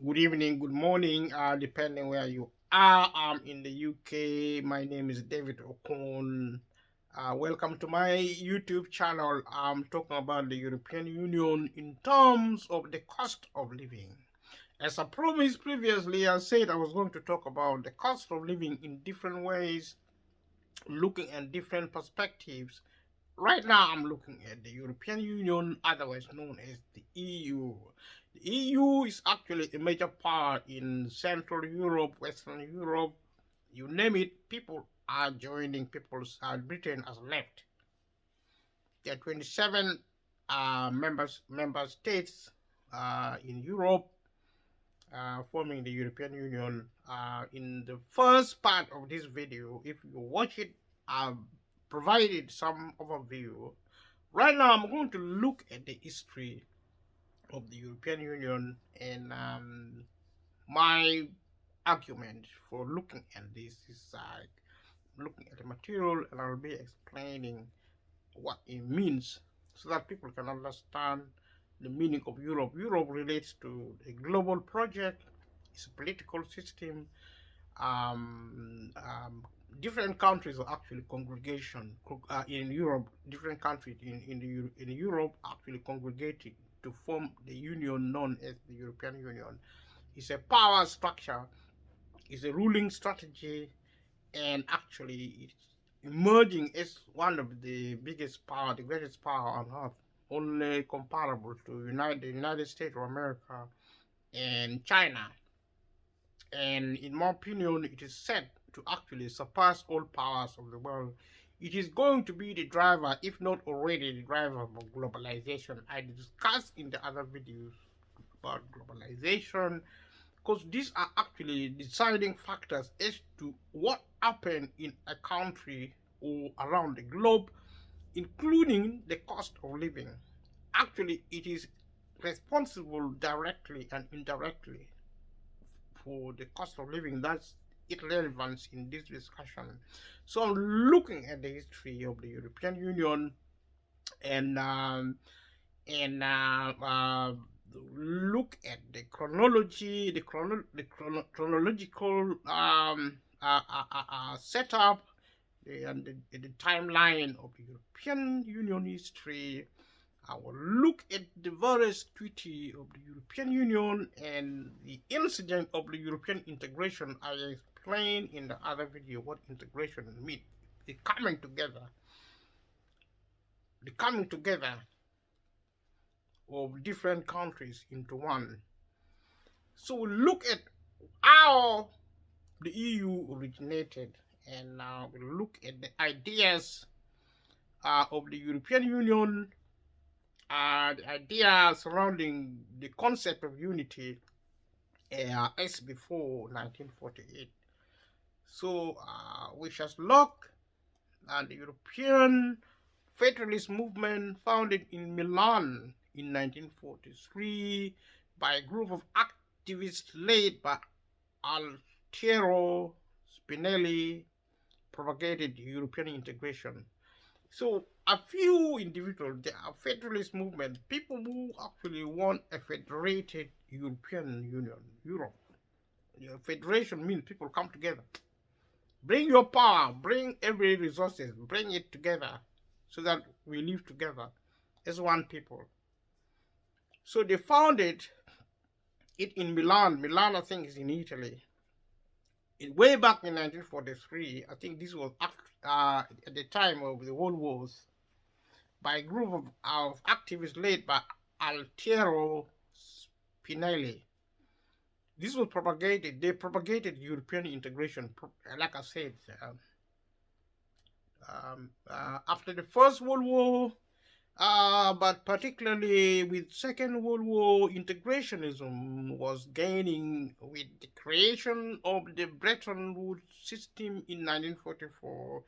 Good evening, good morning, depending where you are. I'm in the UK. My name is David Okon. Welcome to my YouTube channel. I'm talking about the European Union in terms of the cost of living. As I promised previously, I said I was going to talk about the cost of living in different ways, looking at different perspectives. Right now, I'm looking at the European Union, otherwise known as the EU. The EU is actually a major power in Central Europe, Western Europe, you name it. People are joining. Britain has left. There are 27 member states in Europe forming the European Union. In the first part of this video, if you watch it, I've provided some overview. Right now, I'm going to look at the history of the European Union and my argument for looking at this is looking at the material, and I'll be explaining what it means so that people can understand the meaning of Europe. Europe relates to a global project, it's a political system. Um, um, Different countries are actually congregation in Europe. Different countries in Europe actually congregated to form the union known as the European Union. It's a power structure, it's a ruling strategy, and actually it's emerging as one of the biggest power, the greatest power on earth, only comparable to the United States of America and China. And in my opinion, it is set to actually surpass all powers of the world. It is going to be the driver, if not already the driver, of globalization. I discussed in the other videos about globalization, because these are actually deciding factors as to what happened in a country or around the globe, including the cost of living. Actually, it is responsible directly and indirectly for the cost of living. That's its relevance in this discussion. So I'm looking at the history of the European Union and and look at the chronology, chronological setup, and the timeline of the European Union history. I will look at the various treaty of the European Union and the incident of the European integration. I explained in the other video what integration means. The coming together of different countries into one. So we look at how the EU originated, and now we look at the ideas of the European Union, the idea surrounding the concept of unity as before 1948. So we shall look at the European Federalist movement founded in Milan in 1943 by a group of activists led by Altiero Spinelli, propagated European integration. So a few individuals, there are federalist movement, people who actually want a federated European Union, Europe. Federation means people come together. Bring your power, bring every resources, bring it together so that we live together as one people. So they founded it in Milan. Milan, I think, is in Italy. Way back in 1943, I think this was at the time of the World Wars, by a group of activists led by Altiero Spinelli. This was propagated. They propagated European integration, like I said, after the First World War, but particularly with Second World War, integrationism was gaining with the creation of the Bretton Woods system in 1944,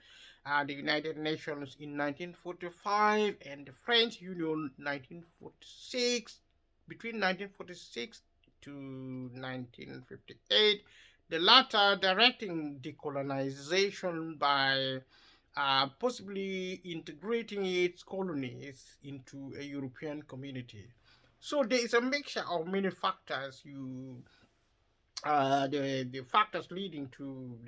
the United Nations in 1945, and the French Union 1946. Between 1946 to 1958, the latter directing decolonization by possibly integrating its colonies into a European community. So there is a mixture of many factors. the factors leading to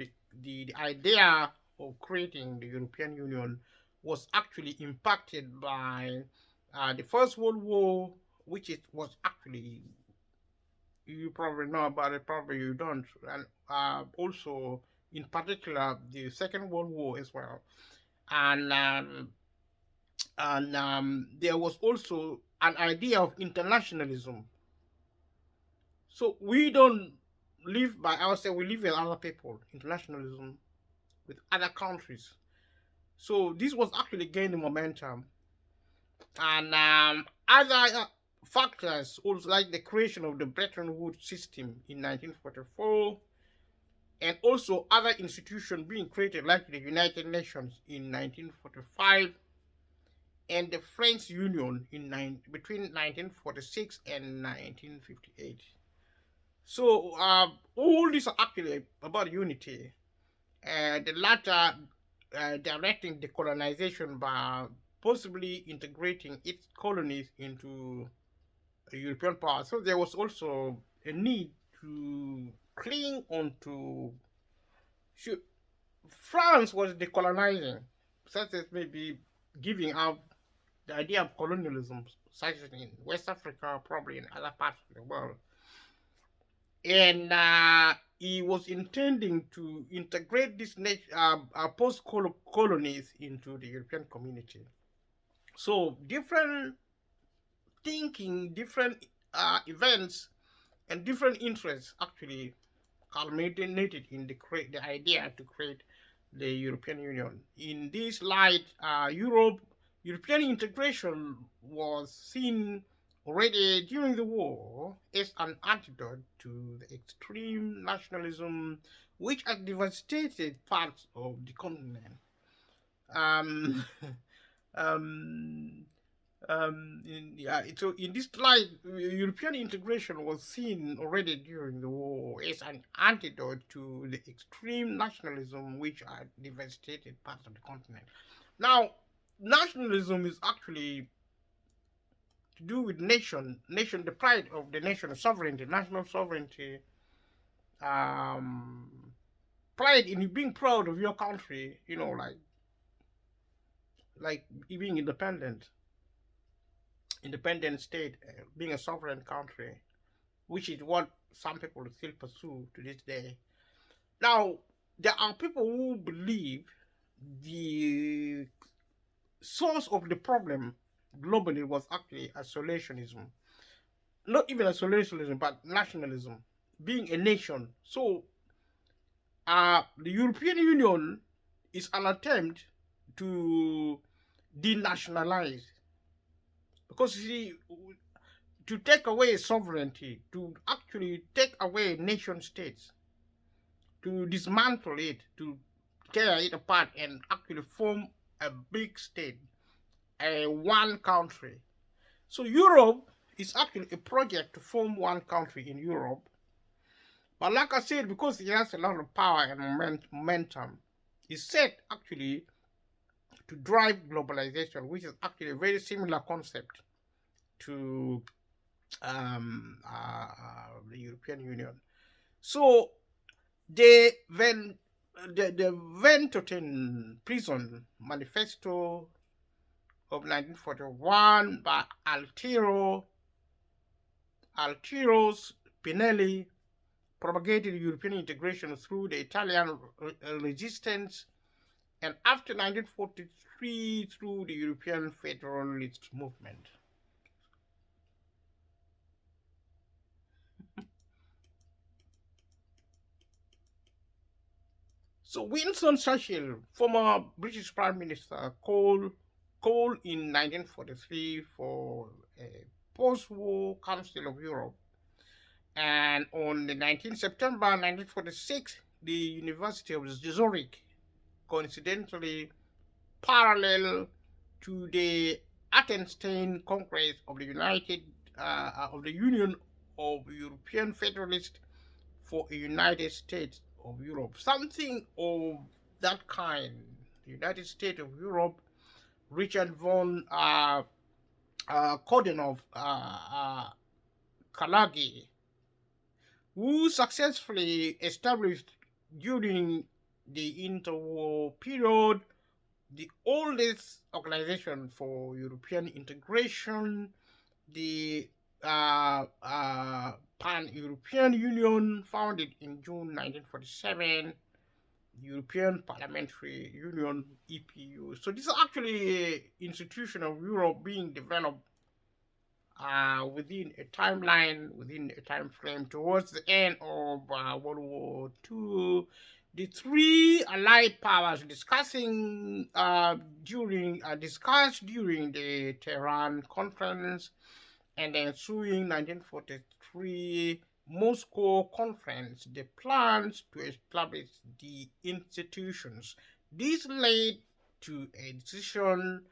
the idea of creating the European Union was actually impacted by the First World War, which it was actually, you probably know about it, probably you don't, and also in particular the Second World War as well, and there was also an idea of internationalism. So we don't live by ourselves; we live with other people. Internationalism with other countries. So this was actually gaining momentum, and other factors also like the creation of the Bretton Woods system in 1944, and also other institutions being created like the United Nations in 1945 and the French Union between 1946 and 1958. So all these are actually about unity. The latter directing the colonization by possibly integrating its colonies into a European power. So there was also a need to cling on to. France was decolonizing, such as maybe giving up the idea of colonialism, such as in West Africa, probably in other parts of the world. And he was intending to integrate these post-colonies into the European community. So different thinking, different events, and different interests actually culminated in the idea to create the European Union. In this light, European integration was seen already during the war as an antidote to the extreme nationalism which had devastated parts of the continent. Um, um, so in this light, European integration was seen already during the war as an antidote to the extreme nationalism which had devastated parts of the continent. Now, nationalism is actually to do with the pride of the nation, sovereignty, national sovereignty, um, pride in being proud of your country. Like being independent state, being a sovereign country, which is what some people still pursue to this day. Now, there are people who believe the source of the problem globally was actually isolationism. Not even isolationism, but nationalism, being a nation. So, the European Union is an attempt to denationalize. Because you see, to take away sovereignty, to actually take away nation states, to dismantle it, to tear it apart and actually form a big state, a one country. So Europe is actually a project to form one country in Europe. But like I said, because it has a lot of power and momentum, it's set actually to drive globalization, which is actually a very similar concept to the European Union. So the Ventotene Prison Manifesto of 1941 by Altiero Spinelli propagated European integration through the Italian resistance, and after 1943 through the European Federalist movement. So Winston Churchill, former British Prime Minister, called in 1943 for a post-war Council of Europe. And on the 19th September 1946, the University of Zurich, coincidentally parallel to the Athenstein Congress of the Union of European Federalists for a United States of Europe, something of that kind. The United States of Europe, Richard von Kordenov Kalagi who successfully established during the interwar period the oldest organization for European integration, the Pan-European Union, founded in June 1947, European Parliamentary Union, EPU. So this is actually an institution of Europe being developed within a timeline, within a time frame towards the end of World War II. The three allied powers discussed during the Tehran conference and the ensuing 1943 Moscow conference the plans to establish the institutions. This led to a decision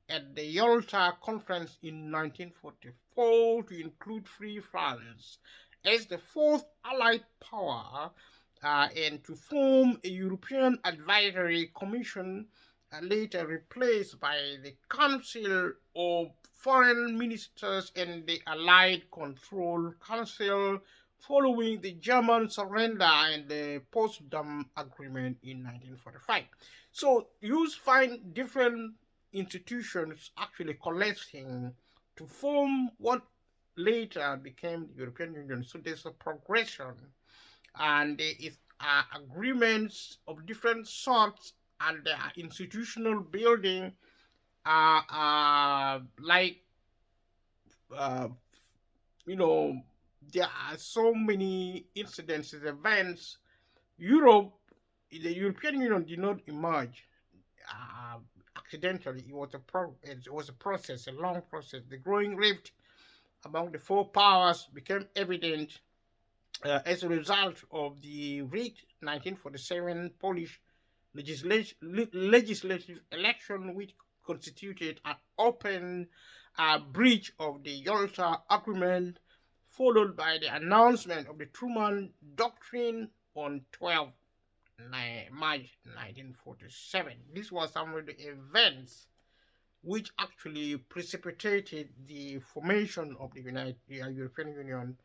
at the Yalta Conference in 1944 to include Free France as the fourth Allied power and to form a European Advisory Commission later replaced by the Council of Foreign Ministers and the Allied Control Council following the German surrender and the Potsdam Agreement in 1945. So you find different institutions actually collecting to form what later became the European Union. So there's a progression and there is agreements of different sorts and there are institutional building like uh, you know there are so many incidences events. Europe, the European Union did not emerge uh, accidentally. It was a process, a long process. The growing rift among the four powers became evident as a result of the rigged 1947 Polish legislative election, which constituted an open breach of the Yalta Agreement, followed by the announcement of the Truman Doctrine on 12 March 1947. This was some of the events which actually precipitated the formation of the European Union.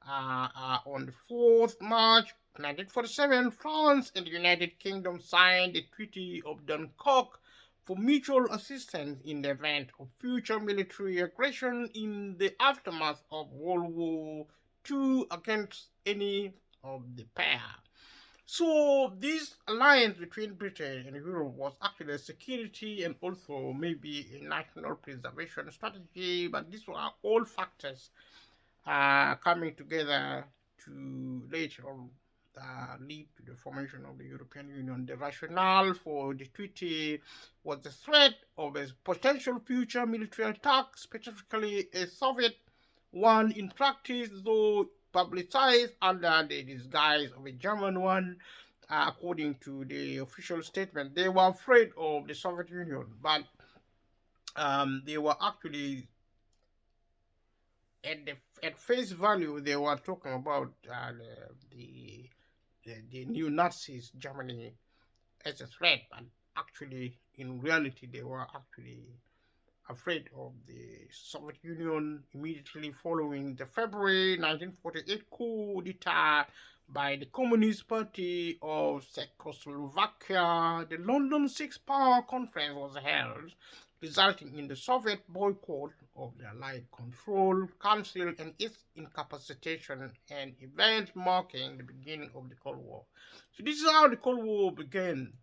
On the 4th March 1947, France and the United Kingdom signed the Treaty of Dunkirk for mutual assistance in the event of future military aggression in the aftermath of World War II against any of the pair. So this alliance between Britain and Europe was actually a security and also maybe a national preservation strategy, but these were all factors coming together to later on lead to the formation of the European Union. The rationale for the treaty was the threat of a potential future military attack, specifically a Soviet one in practice, though publicized under the disguise of a German one. According to the official statement, they were afraid of the Soviet Union, but they were actually at face value they were talking about the new Nazis Germany as a threat, but actually in reality they were actually afraid of the Soviet Union immediately following the February 1948 coup d'etat by the Communist Party of Czechoslovakia. The London Six Power Conference was held, resulting in the Soviet boycott of the Allied Control Council and its incapacitation, and events marking the beginning of the Cold War. So this is how the Cold War began.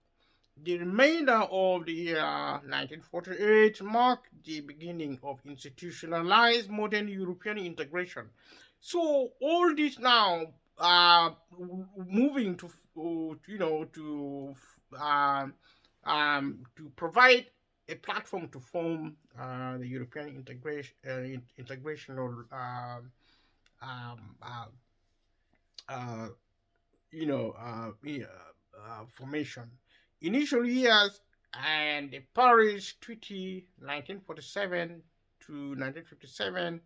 The remainder of the year 1948 marked the beginning of institutionalized modern European integration. So all this now moving to to provide a platform to form the European integrational formation. Initial years and the Paris Treaty 1947 to 1957,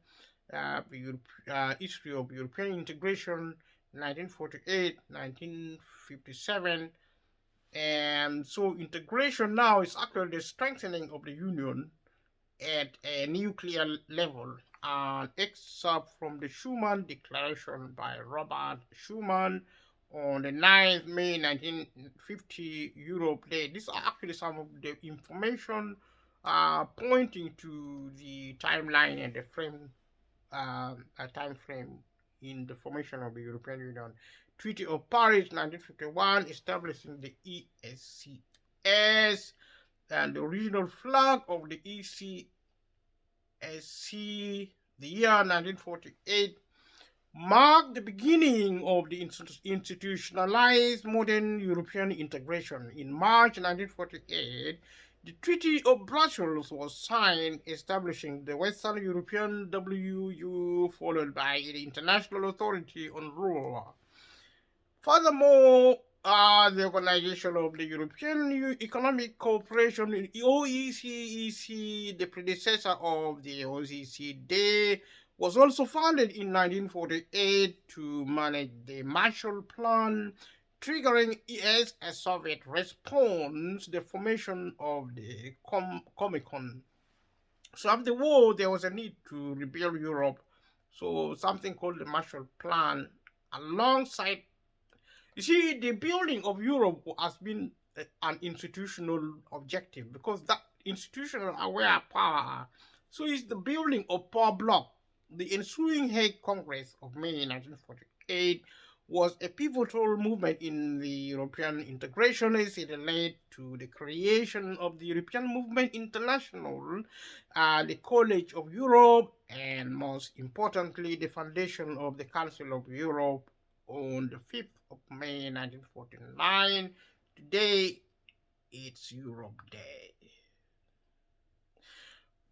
history of European integration 1948, 1957. And so integration now is actually the strengthening of the Union at a nuclear level an excerpt from the Schuman Declaration by Robert Schuman on the 9th May 1950 Europe Day. These are actually some of the information pointing to the timeline and the time frame in the formation of the European Union. Treaty of Paris 1951 establishing the ESCS, and the original flag of the ECSC, the year 1948, marked the beginning of the institutionalized modern European integration. In March 1948, the Treaty of Brussels was signed, establishing the Western European WU, followed by the International Authority on Rule. Furthermore, the Organization of the European Economic Cooperation, OECD, the predecessor of the OECD, was also founded in 1948 to manage the Marshall Plan, triggering as a Soviet response the formation of the Comecon. So after the war, there was a need to rebuild Europe. So something called the Marshall Plan, alongside, you see, the building of Europe has been an institutional objective, because that institutional aware power. So it's the building of power block. The ensuing Hague Congress of May 1948 was a pivotal movement in the European integration, as it led to the creation of the European Movement International, the College of Europe, and most importantly, the foundation of the Council of Europe on the 5th of May 1949. Today, it's Europe Day.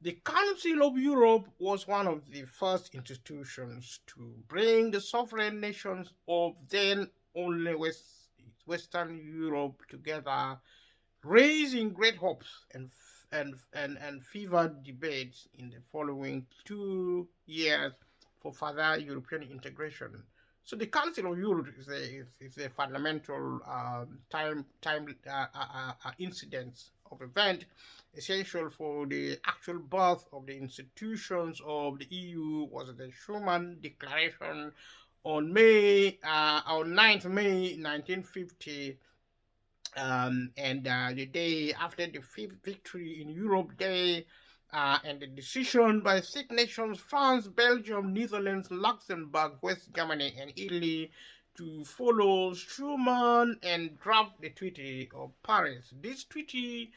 The Council of Europe was one of the first institutions to bring the sovereign nations of then only Western Europe together, raising great hopes and fevered debates in the following 2 years for further European integration. So the Council of Europe is a fundamental incidence of event essential for the actual birth of the institutions of the EU. Was the Schuman Declaration on 9th May 1950, and the day after the fifth victory in Europe Day, and the decision by 6 nations, France, Belgium, Netherlands, Luxembourg, West Germany, and Italy, to follow Schuman and draft the Treaty of Paris. This treaty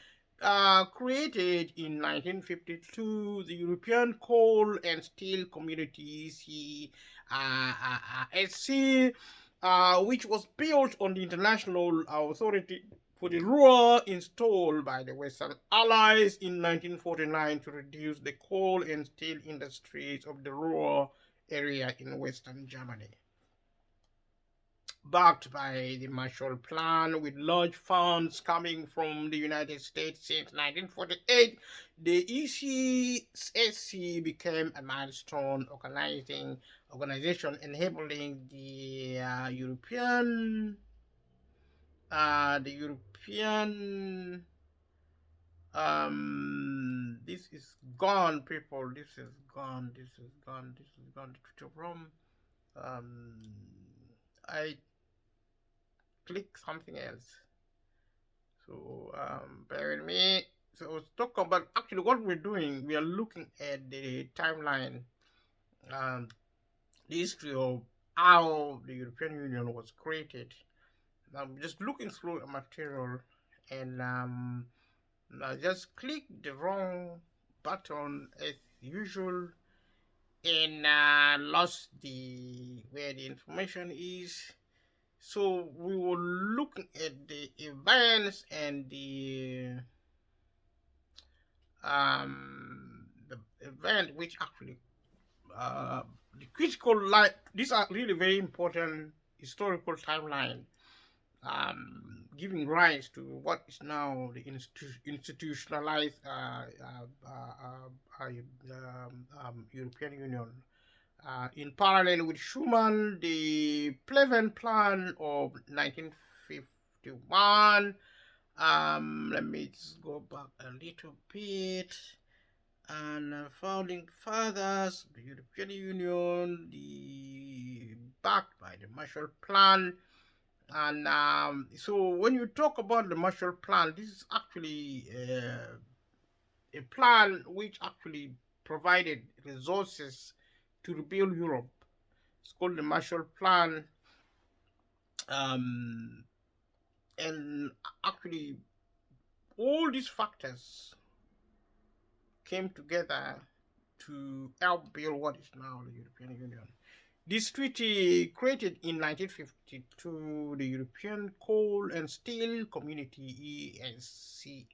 created in 1952 the European Coal and Steel Community, CSC, which was built on the International Authority for the Ruhr, installed by the Western Allies in 1949 to reduce the coal and steel industries of the Ruhr area in Western Germany. Backed by the Marshall Plan, with large funds coming from the United States since 1948, the ECSC became a milestone organization enabling the European this is gone, people. This is gone. The Treaty of Rome. I click something else. So bear with me. So let's talk about actually what we're doing. We are looking at the timeline, the history of how the European Union was created. I'm just looking through a material, and I just clicked the wrong button as usual, and lost where the information is. So we were looking at the events and the event which actually the critical light. These are really very important historical timeline, giving rise to what is now the institutionalized European Union. In parallel with Schuman, the Pleven Plan of 1951. Let me just go back a little bit. and founding fathers, the European Union, backed by the Marshall Plan. And so when you talk about the Marshall Plan, this is actually a plan which actually provided resources to rebuild Europe. It's called the Marshall Plan. Um, and actually, all these factors came together to help build what is now the European Union. This treaty, created in 1952, the European Coal and Steel Community (ESC),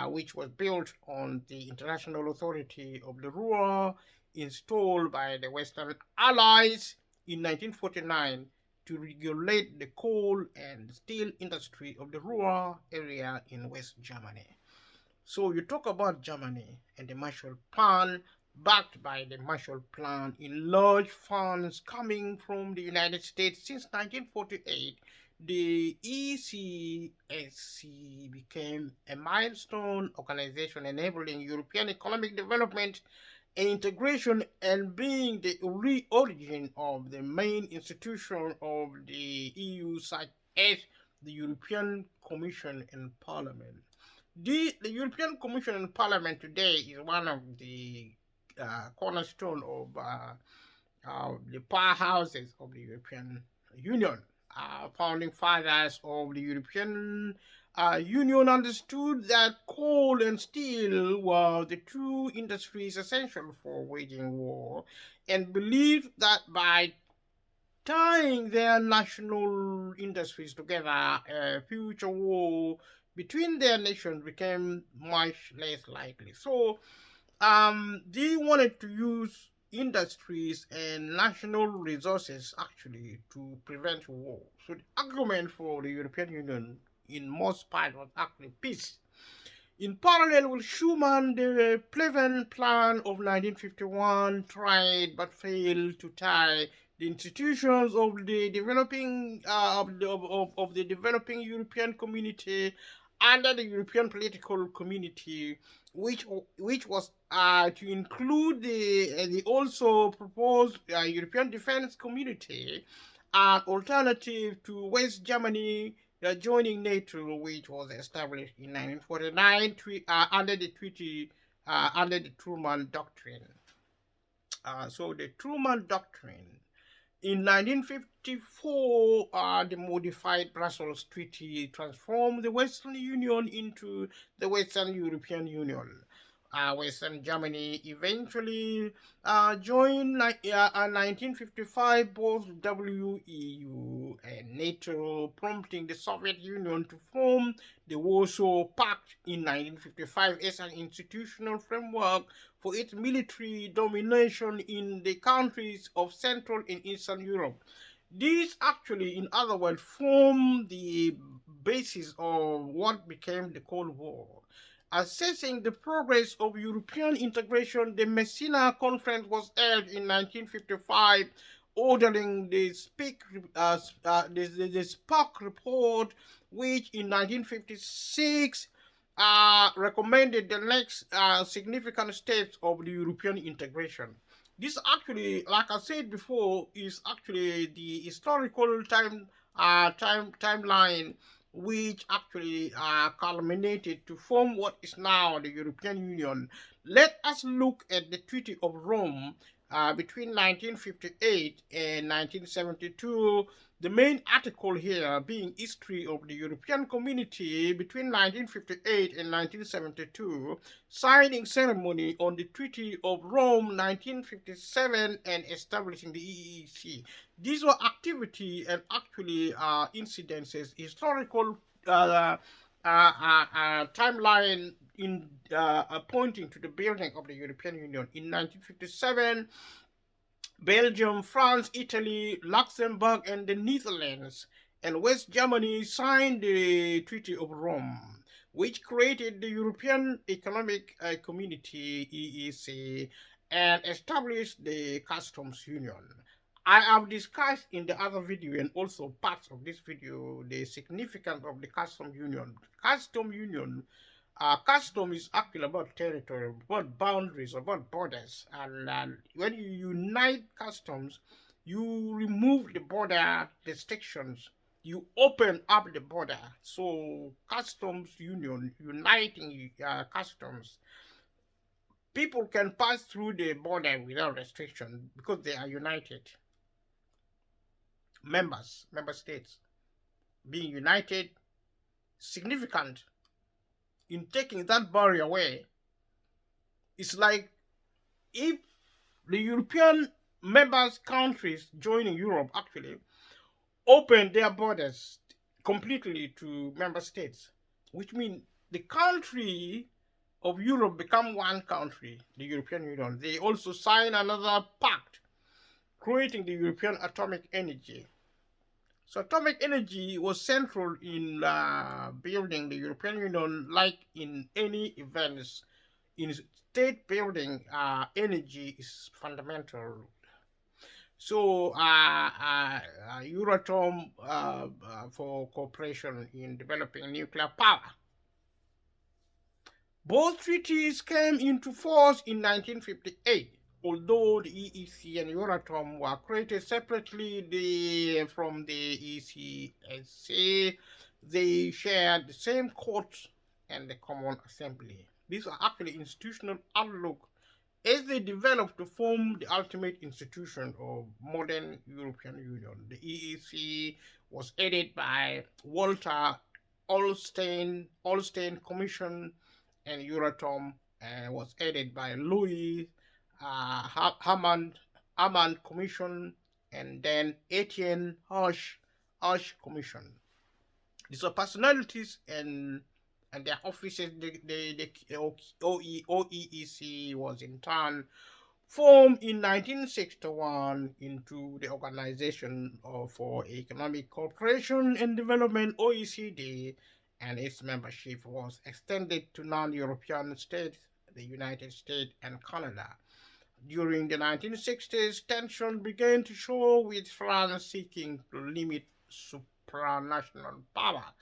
which was built on the International Authority of the Ruhr, installed by the Western Allies in 1949 to regulate the coal and steel industry of the Ruhr area in West Germany. So you talk about Germany and the Marshall Plan, backed by the Marshall Plan in large funds coming from the United States since 1948. The ECSC became a milestone organization enabling European economic development and integration, and being the origin of the main institution of the EU, such as the European Commission and Parliament. The European Commission and Parliament today is one of the cornerstone of the powerhouses of the European Union. Founding fathers of the European Union understood that coal and steel were the two industries essential for waging war, and believed that by tying their national industries together, a future war between their nations became much less likely. So, they wanted to use industries and national resources actually to prevent war. So, the argument for the European Union in most part was actually peace. In parallel with Schuman, the Pleven Plan of 1951 tried but failed to tie the institutions of the developing of the developing European community under the European political community, which was to include the also proposed European defense community, an alternative to West Germany joining NATO, which was established in 1949 under the treaty under the Truman Doctrine. So the Truman Doctrine. In 1954, the modified Brussels Treaty transformed the Western Union into the Western European Union. Western Germany eventually joined 1955 both WEU and NATO, prompting the Soviet Union to form the Warsaw Pact in 1955 as an institutional framework for its military domination in the countries of Central and Eastern Europe. These actually, in other words, form the basis of what became the Cold War. Assessing the progress of European integration, the Messina Conference was held in 1955, ordering the SPAC report, which in 1956 recommended the next significant steps of the European integration. This actually, like I said before, is actually the historical timeline which actually culminated to form what is now the European Union. Let us look at the Treaty of Rome between 1958 and 1972. The main article here being history of the European Community between 1958 and 1972, signing ceremony on the Treaty of Rome 1957 and establishing the EEC. These were activity and actually incidences, historical timeline in pointing to the building of the European Union. In 1957, Belgium, France, Italy, Luxembourg, and the Netherlands and West Germany signed the Treaty of Rome, which created the European Economic Community (EEC) and established the Customs Union. I have discussed in the other video and also parts of this video the significance of the Customs Union. Customs Union Custom is actually about territory, about boundaries, about borders. And when you unite customs, you remove the border restrictions. You open up the border. So customs union, uniting customs, people can pass through the border without restriction because they are united. Member states being united, significant in taking that barrier away. It's like if the European members countries joining Europe actually open their borders completely to member states, which means the country of Europe become one country, the European Union. They also sign another pact creating the European Atomic Energy. So atomic energy was central in building the European Union, like in any events. In state building, energy is fundamental. So Euratom for cooperation in developing nuclear power. Both treaties came into force in 1958. Although the EEC and Euratom were created separately from the ECSA, they shared the same court and the Common Assembly. These are actually institutional outlook as they developed to form the ultimate institution of modern European Union. The EEC was headed by Walter Olstein Commission, and Euratom was headed by Louis Hammond Commission, and then Etienne Hush Commission. These are personalities and their offices. The OEEC was in turn formed in 1961 into the Organization for Economic Cooperation and Development, OECD, and its membership was extended to non-European states, the United States and Canada. During the 1960s, tension began to show, with France seeking to limit supranational power.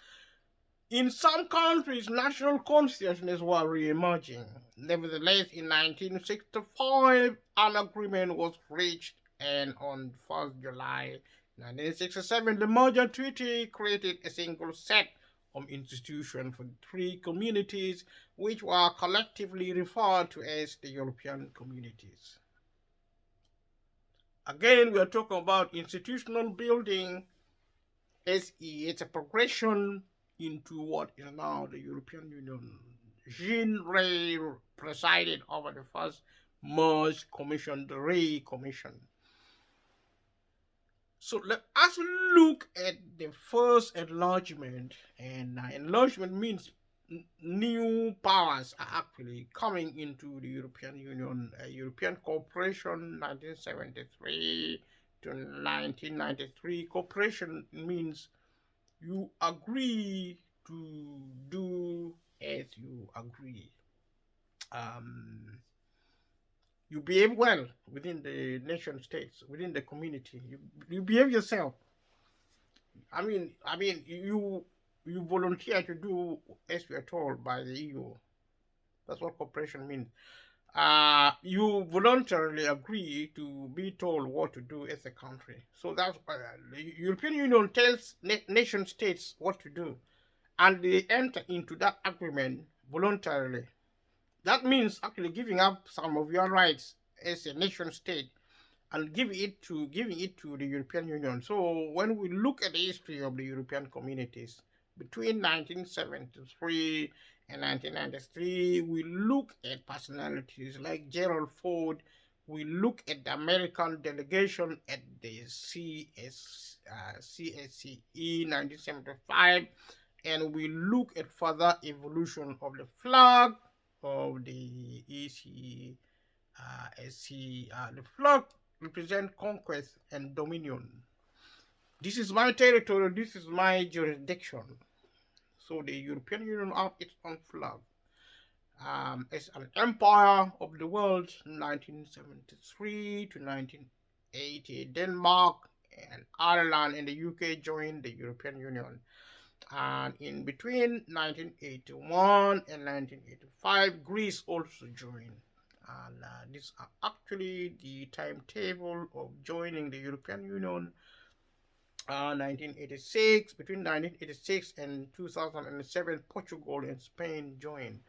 In some countries, national consciousness was re-emerging. Nevertheless, in 1965, an agreement was reached, and on 1st July 1967, the merger treaty created a single set of institutions for three communities, which were collectively referred to as the European communities. Again, we are talking about institutional building. It's a progression into what is now the European Union. Jean Rey presided over the first merged commission, the Rey Commission. So let us look at the first enlargement, and enlargement means new powers are actually coming into the European Union. European Cooperation 1973 to 1993. Cooperation means you agree to do as you agree. You behave well within the nation states, within the community. You behave yourself. You volunteer to do as you are told by the EU. That's what cooperation means. You voluntarily agree to be told what to do as a country. So that's the European Union tells nation states what to do, and they enter into that agreement voluntarily. That means actually giving up some of your rights as a nation state and giving it to the European Union. So when we look at the history of the European communities between 1973 and 1993, we look at personalities like Gerald Ford. We look at the American delegation at the CSCE 1975, and we look at further evolution of the flag of the ECSC. The flag represent conquest and dominion. This is my territory, this is my jurisdiction. So the European Union have its own flag. As an empire of the world, 1973 to 1980, Denmark and Ireland and the UK joined the European Union. And in between 1981 and 1985, Greece also joined. And these are actually the timetable of joining the European Union. 1986, between 1986 and 2007, Portugal and Spain joined.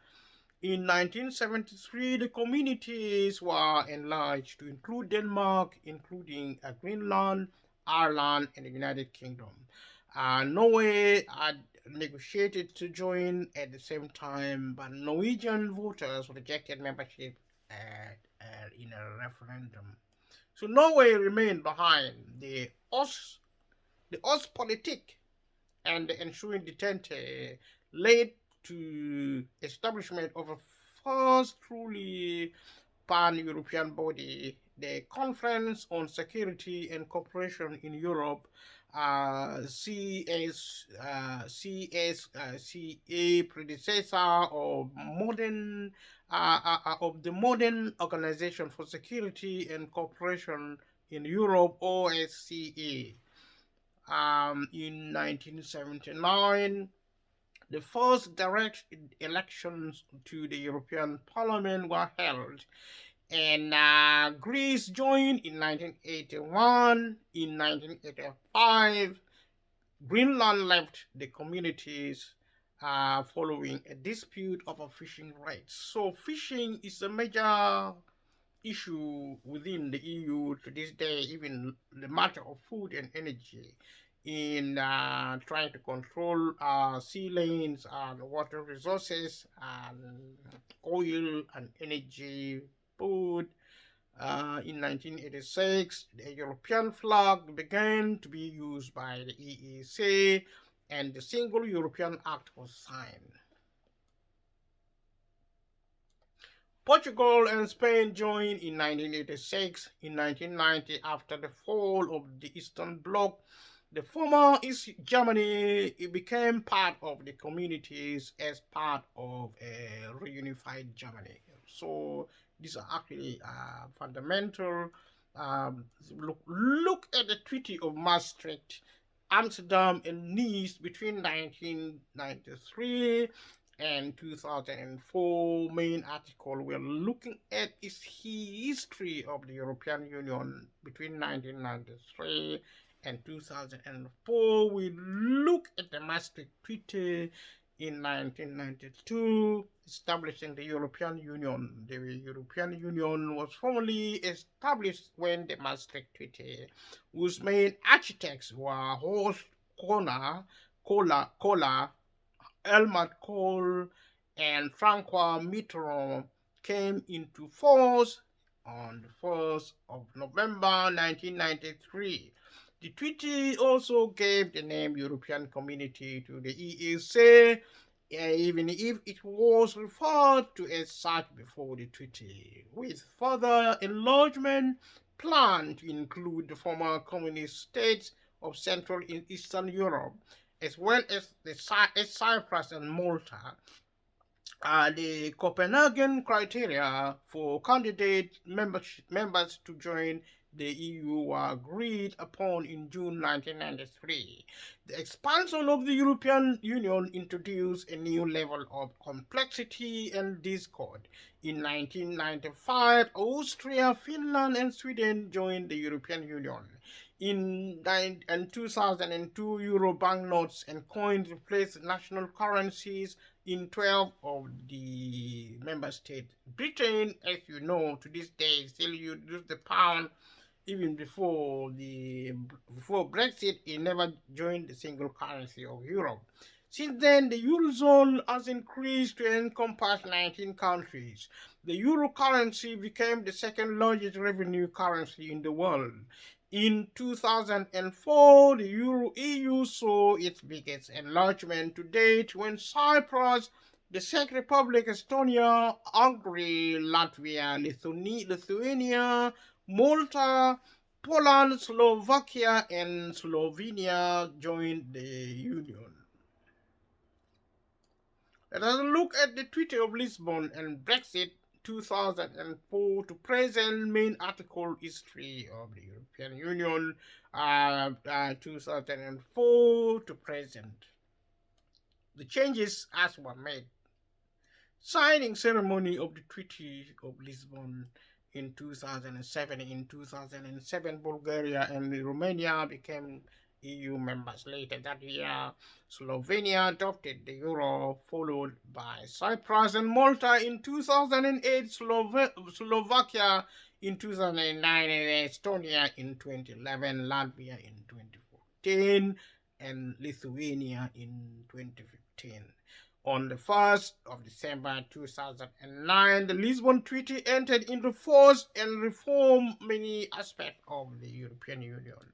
In 1973, the communities were enlarged to include Denmark, including Greenland, Ireland, and the United Kingdom. Norway had negotiated to join at the same time, but Norwegian voters rejected membership in a referendum. So Norway remained behind. The Ostpolitik and the ensuing detente led to establishment of a first truly pan-European body, the Conference on Security and Cooperation in Europe, CSCA, predecessor of the modern Organization for Security and Cooperation in Europe, OSCE. In 1979, the first direct elections to the European Parliament were held, and Greece joined in 1981. In 1985, Greenland left the communities following a dispute over fishing rights. So fishing is a major issue within the EU to this day, even the matter of food and energy, in trying to control sea lanes and water resources and oil and energy, food. In 1986, the European flag began to be used by the EEC, and the Single European Act was signed. Portugal and Spain joined in 1986. In 1990, after the fall of the Eastern Bloc, the former East Germany became part of the communities as part of a reunified Germany. So these are actually fundamental. Look at the Treaty of Maastricht, Amsterdam, and Nice between 1993 and 2004. Main article, we're looking at is history of the European Union between 1993 and 2004. We look at the Maastricht Treaty in 1992, establishing the European Union. The European Union was formally established when the Maastricht Treaty, whose main architects were Horst Kohler, Helmut Kohl, and Francois Mitterrand, came into force on the 1st of November 1993. The treaty also gave the name European Community to the EEC, even if it was referred to as such before the treaty, with further enlargement planned to include the former communist states of Central and Eastern Europe, as well as Cyprus and Malta. The Copenhagen criteria for candidate members to join the EU were agreed upon in June 1993. The expansion of the European Union introduced a new level of complexity and discord. In 1995, Austria, Finland, and Sweden joined the European Union. In 2002, euro banknotes and coins replaced national currencies in 12 of the member states. Britain, as you know, to this day still uses the pound. Even before Brexit, it never joined the single currency of Europe. Since then, the Eurozone has increased to encompass 19 countries. The euro currency became the second largest revenue currency in the world. In 2004, the EU saw its biggest enlargement to date when Cyprus, the Czech Republic, Estonia, Hungary, Latvia, Lithuania, Malta, Poland, Slovakia, and Slovenia joined the Union. Let us look at the Treaty of Lisbon and Brexit 2004 to present. Main article, history of the European Union 2004 to present. The changes as were made. Signing ceremony of the Treaty of Lisbon in 2007. In 2007, Bulgaria and Romania became EU members. Later that year, Slovenia adopted the euro, followed by Cyprus and Malta in 2008, Slovakia in 2009, and Estonia in 2011, Latvia in 2014, and Lithuania in 2015. On the 1st of December 2009, the Lisbon Treaty entered into force and reformed many aspects of the European Union.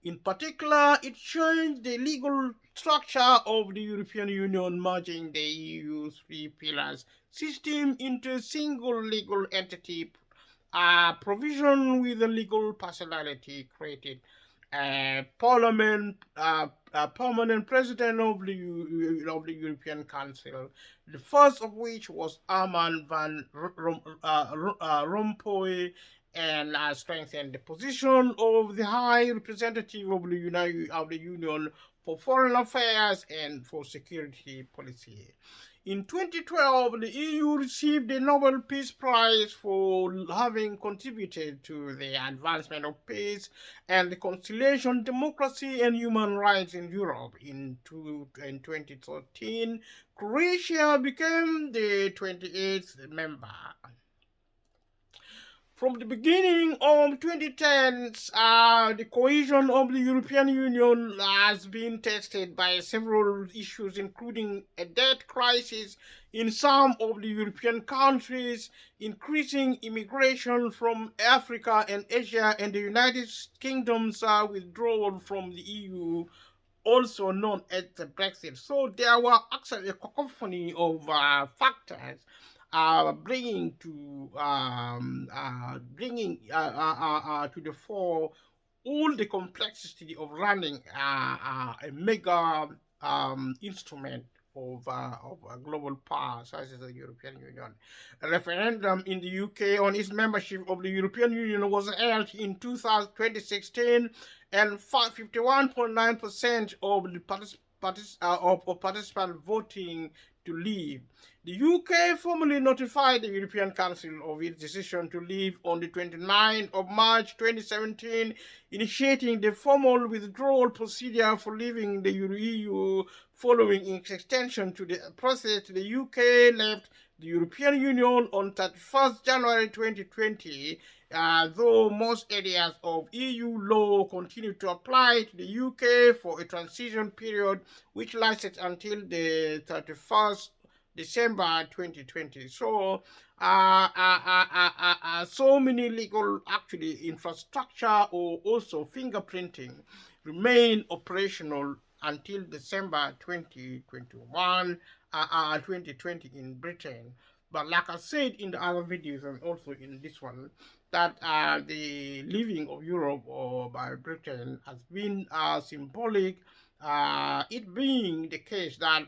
In particular, it changed the legal structure of the European Union, merging the EU's three pillars system into a single legal entity. A provision with a legal personality created a permanent president of the European Council, the first of which was Herman van Rompuy, and strengthened the position of the High Representative of the Union for Foreign Affairs and for Security Policy. In 2012, the EU received the Nobel Peace Prize for having contributed to the advancement of peace and conciliation, democracy, and human rights in Europe. In 2013, Croatia became the 28th member. From the beginning of 2010s, the cohesion of the European Union has been tested by several issues, including a debt crisis in some of the European countries, increasing immigration from Africa and Asia, and the United Kingdom's withdrawal from the EU, also known as the Brexit. So there were actually a cacophony of factors bringing to the fore all the complexity of running a mega instrument of a global power such as the European Union. A referendum in the UK on its membership of the European Union was held in 2016, and 51.9% of the participants voting to leave. The UK formally notified the European Council of its decision to leave on the 29th of March 2017, initiating the formal withdrawal procedure for leaving the EU. Following its extension to the process, the UK left the European Union on 31st January 2020, though most areas of EU law continue to apply to the UK for a transition period which lasts until the 31st December 2020. So, so many legal actually infrastructure or also fingerprinting remain operational until December 2021, 2020 in Britain. But like I said in the other videos and also in this one, that the leaving of Europe or by Britain has been symbolic, it being the case that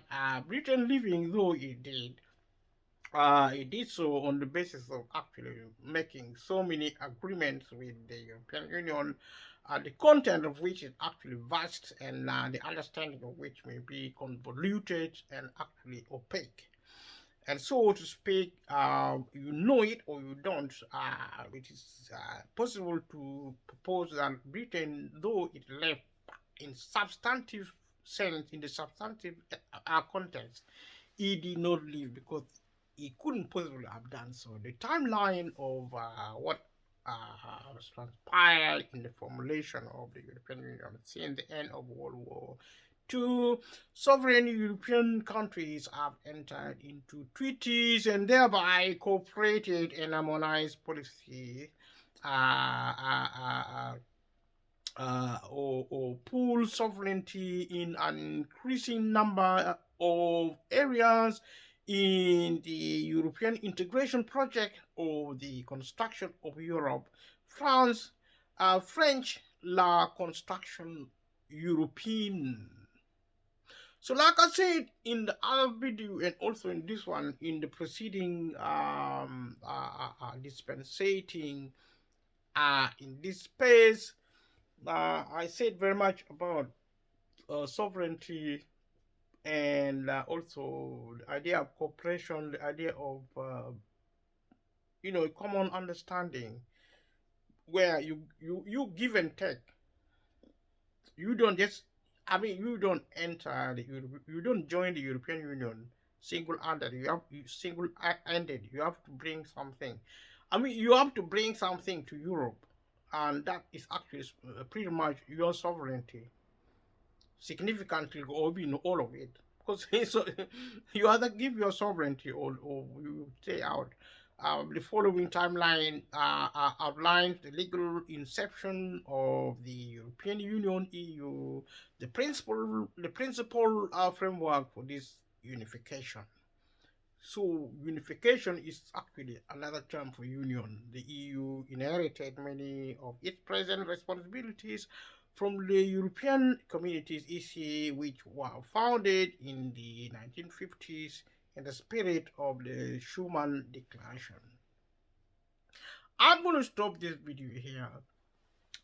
Britain leaving, though it did so on the basis of actually making so many agreements with the European Union, the content of which is actually vast, and the understanding of which may be convoluted and actually opaque. And so to speak, you know it or you don't, it is possible to propose that Britain, though it left in substantive sense, in the substantive context, he did not leave because he couldn't possibly have done so. The timeline of what was transpired in the formulation of the European Union since the end of World War II, sovereign European countries have entered into treaties and thereby cooperated and harmonized policy or pool sovereignty in an increasing number of areas in the European integration project or the construction of Europe. French La Construction Européenne. So like I said in the other video and also in this one, in the preceding dispensating in this space, I said very much about sovereignty and also the idea of cooperation, the idea of common understanding, where you give and take. You don't just, I mean, you don't enter you don't join the European Union single-handed. You single-handed. You have to bring something. I mean, you have to bring something to Europe, and that is actually pretty much your sovereignty, significantly, or even all of it. Because so you either give your sovereignty, or you stay out. The following timeline outlines the legal inception of the European Union (EU), the principal framework for this unification. So unification is actually another term for union. The EU inherited many of its present responsibilities from the European Communities (EC), which were founded in the 1950s in the spirit of the Schuman Declaration. I'm going to stop this video here,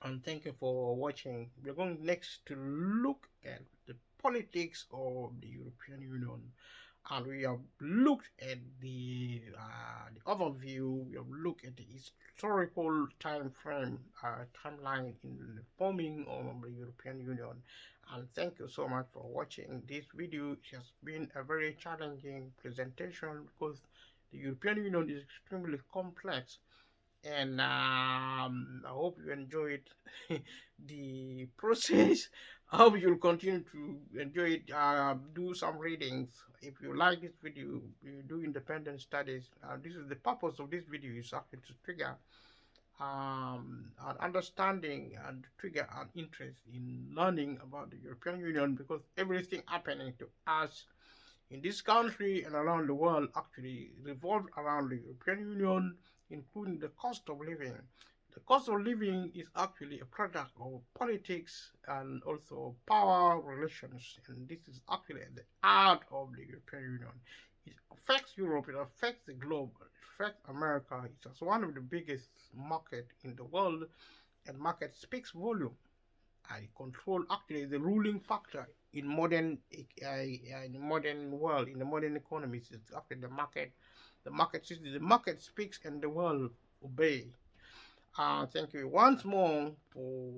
and thank you for watching. We're going next to look at the politics of the European Union, and we have looked at the overview. We have looked at the historical timeline in the forming of the European Union. And thank you so much for watching this video. It has been a very challenging presentation because the European Union is extremely complex, and I hope you enjoyed the process. I hope you'll continue to enjoy it. Do some readings. If you like this video, you do independent studies. This is the purpose of this video, is actually to trigger an understanding and trigger an interest in learning about the European Union, because everything happening to us in this country and around the world actually revolves around the European Union, including the cost of living. The cost of living is actually a product of politics and also power relations, and this is actually at the heart of the European Union. It affects Europe, it affects the globe, it affects America. It's one of the biggest market in the world, and market speaks volume. I control actually the ruling factor in modern world, in the modern economies. It's after the market. The market speaks and the world obey. Thank you once more for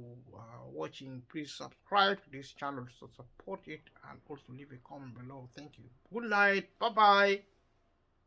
watching. Please subscribe to this channel to support it, and also leave a comment below. Thank you. Good night. Bye bye.